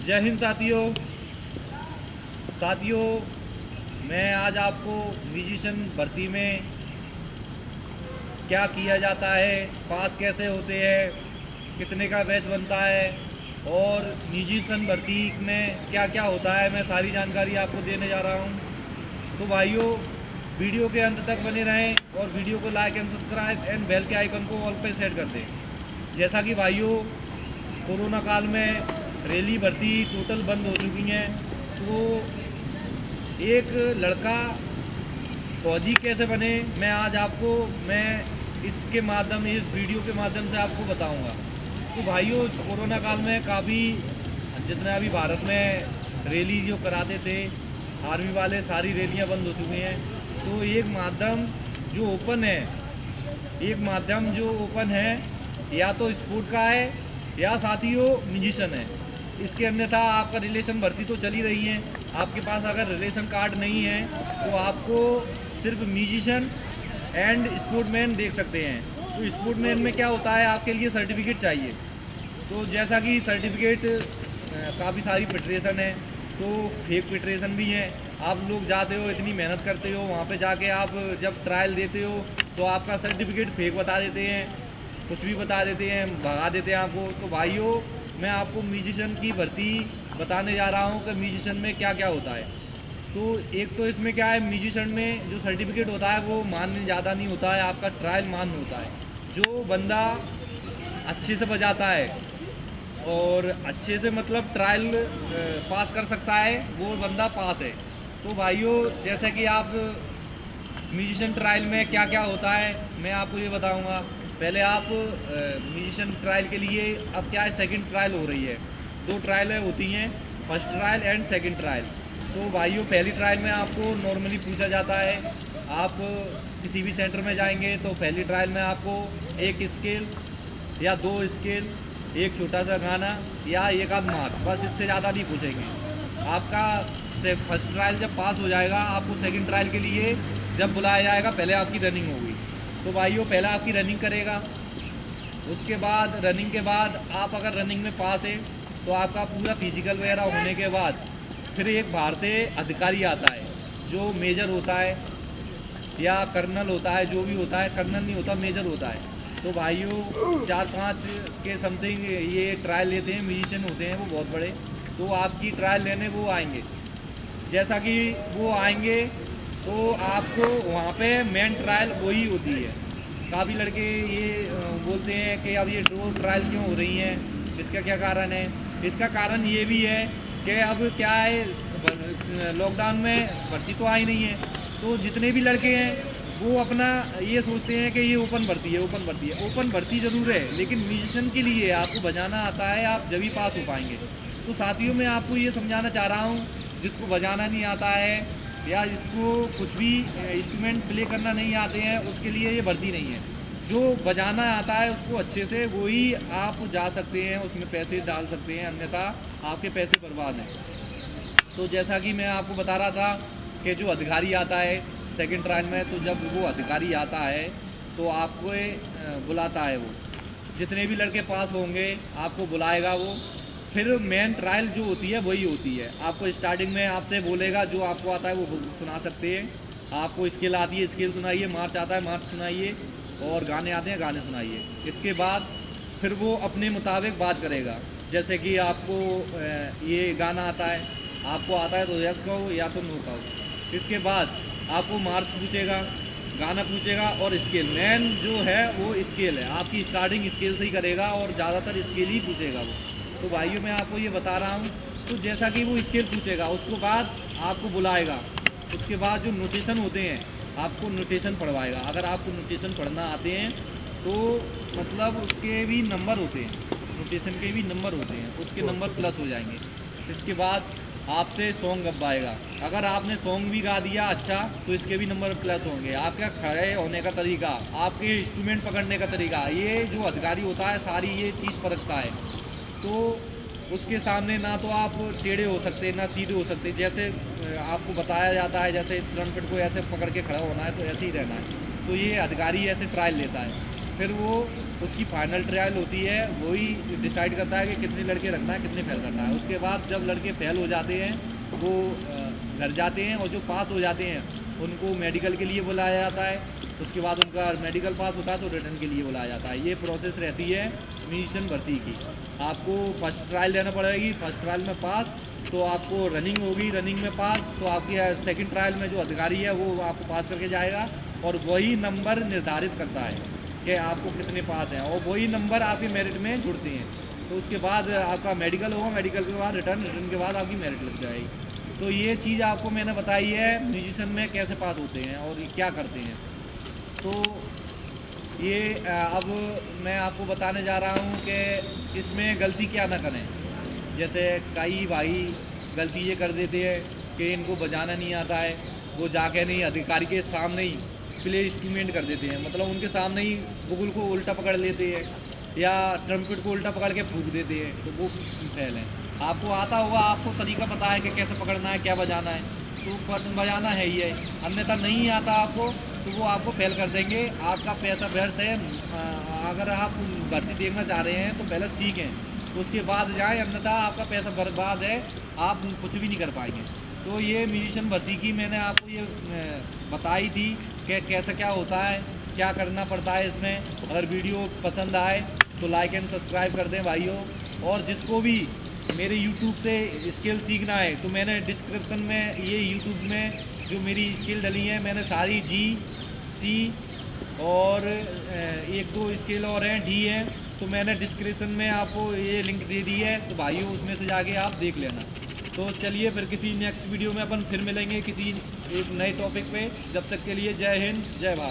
जय हिंद साथियों, मैं आज आपको म्यूजिशियन भर्ती में क्या किया जाता है, पास कैसे होते हैं, कितने का बैच बनता है और म्यूजिशियन भर्ती में क्या क्या होता है, मैं सारी जानकारी आपको देने जा रहा हूँ। तो भाइयों, वीडियो के अंत तक बने रहें और वीडियो को like and subscribe and bell के आइकन को ऑल पे सेट कर दें। जैसा कि भाइयों, कोरोना काल में रैली भर्ती टोटल बंद हो चुकी हैं, तो एक लड़का फौजी कैसे बने, मैं इसके माध्यम, इस वीडियो के माध्यम से आपको बताऊंगा। तो भाइयों, कोरोना काल में काफ़ी जितना भी भारत में रैली जो कराते थे आर्मी वाले, सारी रैलियां बंद हो चुकी हैं। तो एक माध्यम जो ओपन है या तो स्पोर्ट का है या साथियों म्यूजिशियन है। इसके अन्यथा आपका रिलेशन भर्ती तो चल ही रही है। आपके पास अगर रिलेशन कार्ड नहीं है तो आपको सिर्फ म्यूजिशियन एंड स्पोर्टमैन देख सकते हैं। तो स्पोर्टमैन में क्या होता है, आपके लिए सर्टिफिकेट चाहिए। तो जैसा कि सर्टिफिकेट काफ़ी सारी प्रिपरेशन है, तो फेक प्रिपरेशन भी है। आप लोग जाते हो, इतनी मेहनत करते हो, वहाँ पे जाके आप जब ट्रायल देते हो तो आपका सर्टिफिकेट फेक बता देते हैं, कुछ भी बता देते हैं, भगा देते हैं आपको। तो भाइयों, मैं आपको म्यूजिशियन की भर्ती बताने जा रहा हूँ कि म्यूजिशियन में क्या क्या होता है। तो एक तो इसमें क्या है, म्यूजिशियन में जो सर्टिफिकेट होता है वो मान्य ज़्यादा नहीं होता है, आपका ट्रायल मान्य होता है। जो बंदा अच्छे से बजाता है और अच्छे से मतलब ट्रायल पास कर सकता है, वो बंदा पास है। तो भाइयों, जैसे कि आप म्यूजिशियन ट्रायल में क्या क्या होता है मैं आपको ये बताऊंगा। पहले आप म्यूजिशियन ट्रायल के लिए, अब क्या है, सेकंड ट्रायल हो रही है। दो ट्रायलें होती हैं, first trial and second trial. तो भाइयों, पहली ट्रायल में आपको नॉर्मली पूछा जाता है, आप किसी भी सेंटर में जाएंगे तो पहली ट्रायल में आपको एक स्केल या दो स्केल, एक छोटा सा गाना या एक आध मार्च, बस इससे ज़्यादा नहीं पूछेंगे। आपका फर्स्ट ट्रायल जब पास हो जाएगा, आपको सेकंड ट्रायल के लिए जब बुलाया जाएगा, पहले आपकी रनिंग होगी। तो भाइयों, पहले आपकी रनिंग करेगा, उसके बाद रनिंग के बाद आप अगर रनिंग में पास है तो आपका पूरा फिजिकल वगैरह होने के बाद फिर एक बाहर से अधिकारी आता है, जो मेजर होता है या कर्नल होता है, जो भी होता है, कर्नल नहीं होता, मेजर होता है। तो भाइयों, 4-5 के समथिंग ये ट्रायल लेते हैं, म्यूजिशियन होते हैं वो बहुत बड़े। तो आपकी ट्रायल लेने वो आएंगे। जैसा कि वो आएंगे तो आपको वहाँ पे मेन ट्रायल वही होती है। काफ़ी लड़के ये बोलते हैं कि अब ये दो ट्रायल क्यों हो रही हैं, इसका क्या कारण है। इसका कारण ये भी है कि अब क्या है, लॉकडाउन में भर्ती तो आई नहीं है, तो जितने भी लड़के हैं वो अपना ये सोचते हैं कि ये ओपन भर्ती है। ओपन भर्ती ज़रूर है, लेकिन म्यूजिशियन के लिए आपको बजाना आता है, आप जब ही पास हो पाएंगे। तो साथियों, मैं आपको ये समझाना चाह रहा हूँ, जिसको बजाना नहीं आता है या जिसको कुछ भी इंस्ट्रूमेंट प्ले करना नहीं आते हैं, उसके लिए ये भर्ती नहीं है। जो बजाना आता है उसको अच्छे से, वही आप जा सकते हैं, उसमें पैसे डाल सकते हैं, अन्यथा आपके पैसे बर्बाद हैं। तो जैसा कि मैं आपको बता रहा था कि जो अधिकारी आता है सेकंड ट्रायल में, तो जब वो अधिकारी आता है तो आपको बुलाता है, वो जितने भी लड़के पास होंगे आपको बुलाएगा वो। फिर मेन ट्रायल जो होती है वही होती है। आपको स्टार्टिंग में आपसे बोलेगा, जो आपको आता है वो सुना सकते हैं। आपको स्केल आती है, स्केल सुनाइए, मार्च आता है, मार्च सुनाइए, और गाने आते हैं, गाने सुनाइए। इसके बाद फिर वो अपने मुताबिक बात करेगा। जैसे कि आपको ये गाना आता है, आपको आता है तो यस कहो या तो नो कहो। इसके बाद आपको मार्च पूछेगा, गाना पूछेगा और स्केल। मेन जो है वो स्केल है, आपकी स्टार्टिंग स्केल से ही करेगा और ज़्यादातर स्केल ही पूछेगा वो। तो भाइयों, मैं आपको ये बता रहा हूँ। तो जैसा कि वो स्केल पूछेगा, उसके बाद आपको बुलाएगा। उसके बाद जो नोटेशन होते हैं, आपको नोटेशन पढ़वाएगा। अगर आपको नोटेशन पढ़ना आते हैं तो मतलब उसके भी नंबर होते हैं, नोटेशन के भी नंबर होते हैं, उसके नंबर प्लस हो जाएंगे। इसके बाद आपसे सॉन्ग गवाएगा। अगर आपने सॉन्ग भी गा दिया अच्छा, तो इसके भी नंबर प्लस होंगे। आपका खड़े होने का तरीका, आपके इंस्ट्रूमेंट पकड़ने का तरीका, ये जो अधिकारी होता है सारी ये चीज़ परखता है। तो उसके सामने ना तो आप टेढ़े हो सकते, ना सीधे हो सकते। जैसे आपको बताया जाता है, जैसे ट्रम्पेट को ऐसे पकड़ के खड़ा होना है तो ऐसे ही रहना है। तो ये अधिकारी ऐसे ट्रायल लेता है। फिर वो उसकी फाइनल ट्रायल होती है, वही डिसाइड करता है कि कितने लड़के रखना है, कितने फेल करना है। उसके बाद जब लड़के फेल हो जाते हैं वो घर जाते हैं, और जो पास हो जाते हैं उनको मेडिकल के लिए बुलाया जाता है। उसके बाद उनका मेडिकल पास होता है तो रिटर्न के लिए बुलाया जाता है। ये प्रोसेस रहती है म्यूजिशियन भर्ती की। आपको फर्स्ट ट्रायल देना पड़ेगी, फर्स्ट ट्रायल में पास तो आपको रनिंग होगी, रनिंग में पास तो आपकी सेकंड ट्रायल में जो अधिकारी है वो आपको पास करके जाएगा, और वही नंबर निर्धारित करता है कि आपको कितने पास हैं, और वही नंबर आपके मेरिट में जुड़ते हैं। तो उसके बाद आपका मेडिकल होगा, मेडिकल के बाद रिटर्न, रिटर्न के बाद आपकी मेरिट लग जाएगी। तो ये चीज़ आपको मैंने बताई है म्यूजिशियन में कैसे पास होते हैं और ये क्या करते हैं। तो ये अब मैं आपको बताने जा रहा हूँ कि इसमें गलती क्या ना करें। जैसे कई भाई गलती ये कर देते हैं कि इनको बजाना नहीं आता है, वो जाके नहीं अधिकारी के सामने ही प्ले इंस्ट्रूमेंट कर देते हैं, मतलब उनके सामने ही बुगुल को उल्टा पकड़ लेते हैं या ट्रम्पेट को उल्टा पकड़ के फूंक देते हैं, तो वो फेल है। आपको आता होगा, आपको तरीका पता है कि कैसे पकड़ना है, क्या बजाना है, तो बजाना है ही है। अन्यथा नहीं आता आपको तो वो आपको फेल कर देंगे, आपका पैसा व्यर्थ है। अगर आप भर्ती देखना चाह रहे हैं तो पहले सीखें, उसके बाद जाएं, अन्यथा आपका पैसा बर्बाद है, आप कुछ भी नहीं कर पाएंगे। तो ये म्यूजिशियन भर्ती की मैंने आपको ये बताई थी कि कैसा क्या होता है, क्या करना पड़ता है इसमें। अगर वीडियो पसंद आए तो लाइक एंड सब्सक्राइब कर दें भाइयों। और जिसको भी मेरे YouTube से स्किल सीखना है तो मैंने डिस्क्रिप्शन में ये YouTube में जो मेरी स्किल डली है, मैंने सारी GC और एक दो स्किल और हैं, D हैं, तो मैंने डिस्क्रिप्शन में आपको ये लिंक दे दी है, तो भाइयों उसमें से जाके आप देख लेना। तो चलिए फिर किसी नेक्स्ट वीडियो में अपन फिर मिलेंगे किसी एक नए टॉपिक पे। जब तक के लिए जय हिंद, जय भारत।